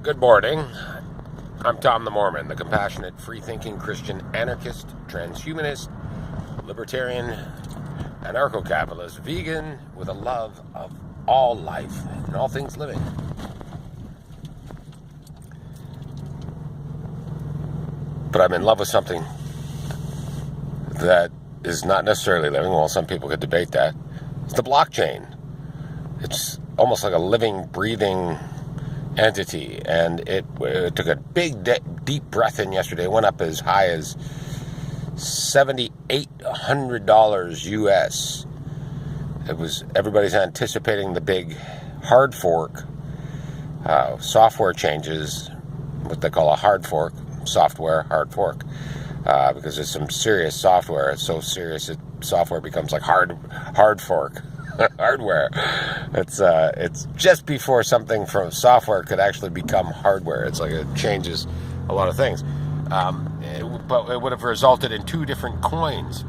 Good morning. I'm Tom the Mormon, the compassionate, free-thinking Christian anarchist, transhumanist, libertarian, anarcho-capitalist, vegan with a love of all life and all things living. But I'm in love with something that is not necessarily living. Well, some people could debate that. It's the blockchain. It's almost like a living, breathing entity, and it took a big deep breath in yesterday. It went up as high as $7,800 US. Everybody's anticipating the big hard fork, software changes, what they call a hard fork, software hard fork, because there's some serious software. It's so serious that software becomes like hard fork. Hardware. It's just before something from software could actually become hardware. It's like it changes a lot of things. But it would have resulted in two different coins.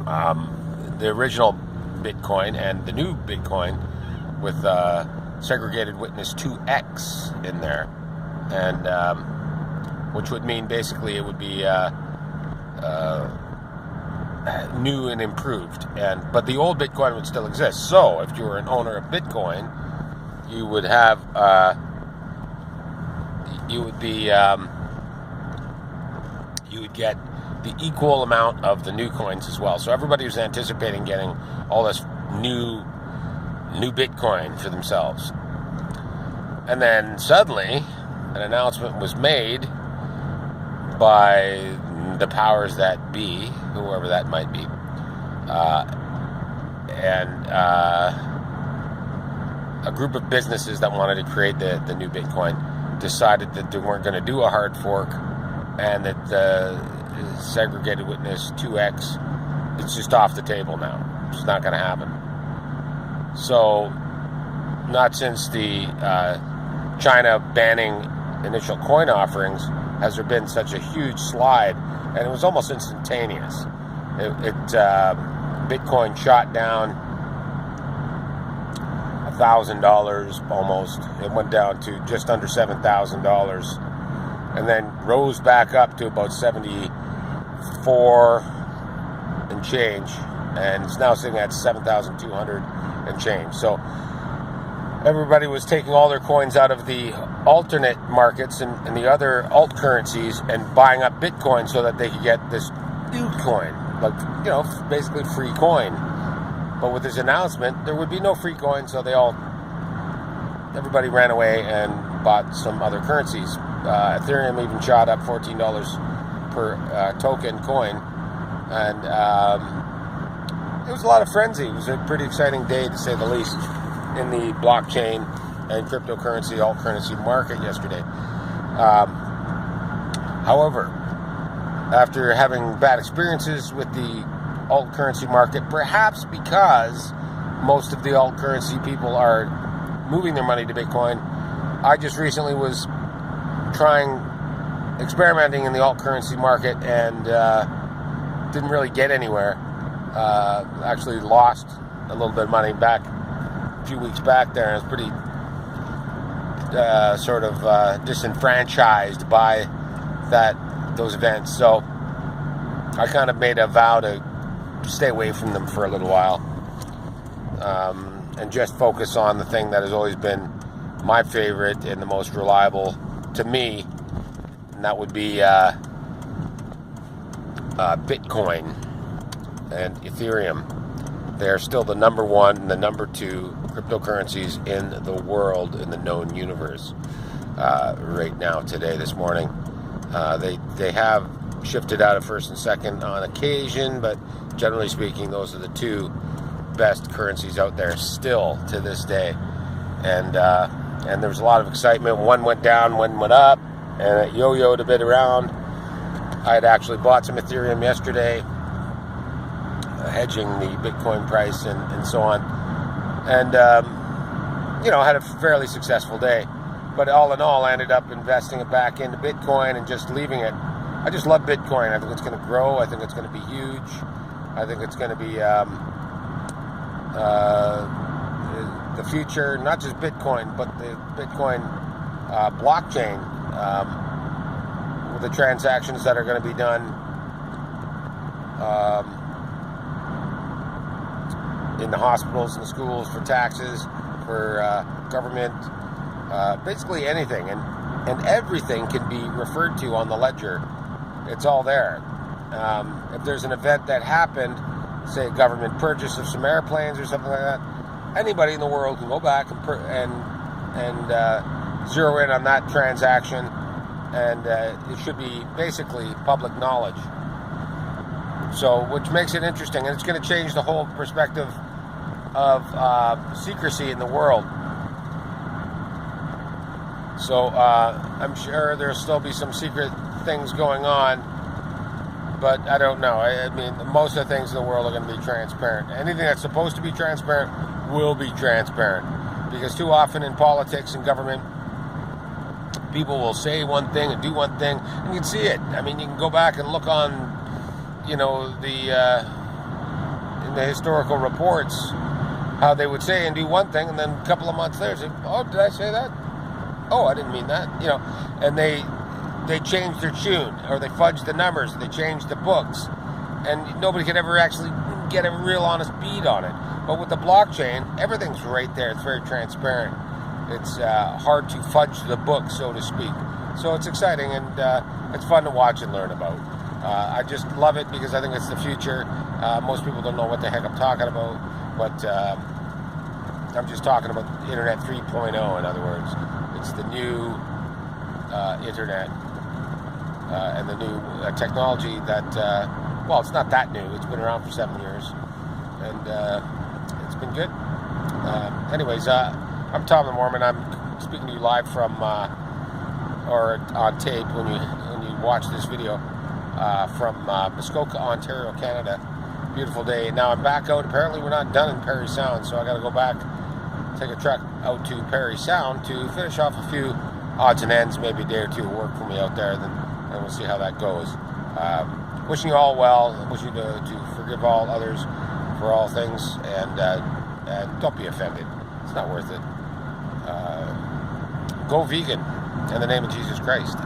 The original Bitcoin and the new Bitcoin with segregated witness 2x in there. And which would mean basically it would be new and improved, but the old Bitcoin would still exist. So if you were an owner of Bitcoin, you would have you would get the equal amount of the new coins as well. So everybody was anticipating getting all this new Bitcoin for themselves, and then suddenly an announcement was made by the powers that be, whoever that might be, and a group of businesses that wanted to create the new Bitcoin decided that they weren't going to do a hard fork, and that the segregated witness 2x, it's just off the table now. It's not going to happen. So, not since the China banning initial coin offerings has there been such a huge slide, and it was almost instantaneous. Bitcoin shot down $1,000 almost. It went down to just under $7,000, and then rose back up to about 74 and change, and it's now sitting at 7,200 and change. So everybody was taking all their coins out of the alternate markets and the other alt currencies and buying up Bitcoin so that they could get this new coin, like, basically free coin. But with this announcement, there would be no free coin, so everybody ran away and bought some other currencies. Ethereum even shot up $14 per token coin, and it was a lot of frenzy. It was a pretty exciting day, to say the least, in the blockchain and cryptocurrency, alt currency market yesterday. However, after having bad experiences with the alt currency market, perhaps because most of the alt currency people are moving their money to Bitcoin, I just recently was experimenting in the alt currency market, and didn't really get anywhere. Actually lost a little bit of money back a few weeks back there, and I was pretty disenfranchised by those events. So I kind of made a vow to stay away from them for a little while, and just focus on the thing that has always been my favorite and the most reliable to me, and that would be Bitcoin and Ethereum. They are still the number one and the number two cryptocurrencies in the world, in the known universe, right now, this morning. They have shifted out of first and second on occasion, but generally speaking, those are the two best currencies out there still to this day. And there was a lot of excitement. One went down, one went up, and it yo-yoed a bit around. I had actually bought some Ethereum yesterday, hedging the Bitcoin price and so on, and had a fairly successful day. But all in all, I ended up investing it back into Bitcoin and just leaving it. I just love Bitcoin. I think it's going to grow. I think it's going to be huge. I think it's going to be the future, not just Bitcoin, but the Bitcoin blockchain with the transactions that are going to be done in the hospitals and the schools for taxes, for government, basically anything, and everything can be referred to on the ledger. It's all there. If there's an event that happened, say a government purchase of some airplanes or something like that, anybody in the world can go back and zero in on that transaction, and it should be basically public knowledge. So, which makes it interesting, and it's going to change the whole perspective of secrecy in the world. So I'm sure there'll still be some secret things going on, but I don't know. I mean, most of the things in the world are going to be transparent. Anything that's supposed to be transparent will be transparent, because too often in politics and government, people will say one thing and do one thing, and you can see it. I mean, you can go back and look on, in the historical reports, how they would say and do one thing, and then a couple of months later say, oh, did I say that? Oh, I didn't mean that. And they changed their tune, or they fudged the numbers, they changed the books, and nobody could ever actually get a real honest beat on it. But with the blockchain, everything's right there. It's very transparent. It's hard to fudge the book, so to speak. So it's exciting, and it's fun to watch and learn about. I just love it because I think it's the future. Most people don't know what the heck I'm talking about, but I'm just talking about Internet 3.0, in other words. It's the new Internet and the new technology that, it's not that new. It's been around for 7 years, and it's been good. Anyways, I'm Tom the Mormon. I'm speaking to you live from, or on tape when you watch this video, from Muskoka, Ontario, Canada. Beautiful day. Now I'm back out. Apparently we're not done in Parry Sound, so I got to go back, take a truck out to Parry Sound to finish off a few odds and ends, maybe a day or two of work for me out there, and we'll see how that goes. Wishing you all well. Wishing you to forgive all others for all things, and don't be offended. It's not worth it. Go vegan in the name of Jesus Christ.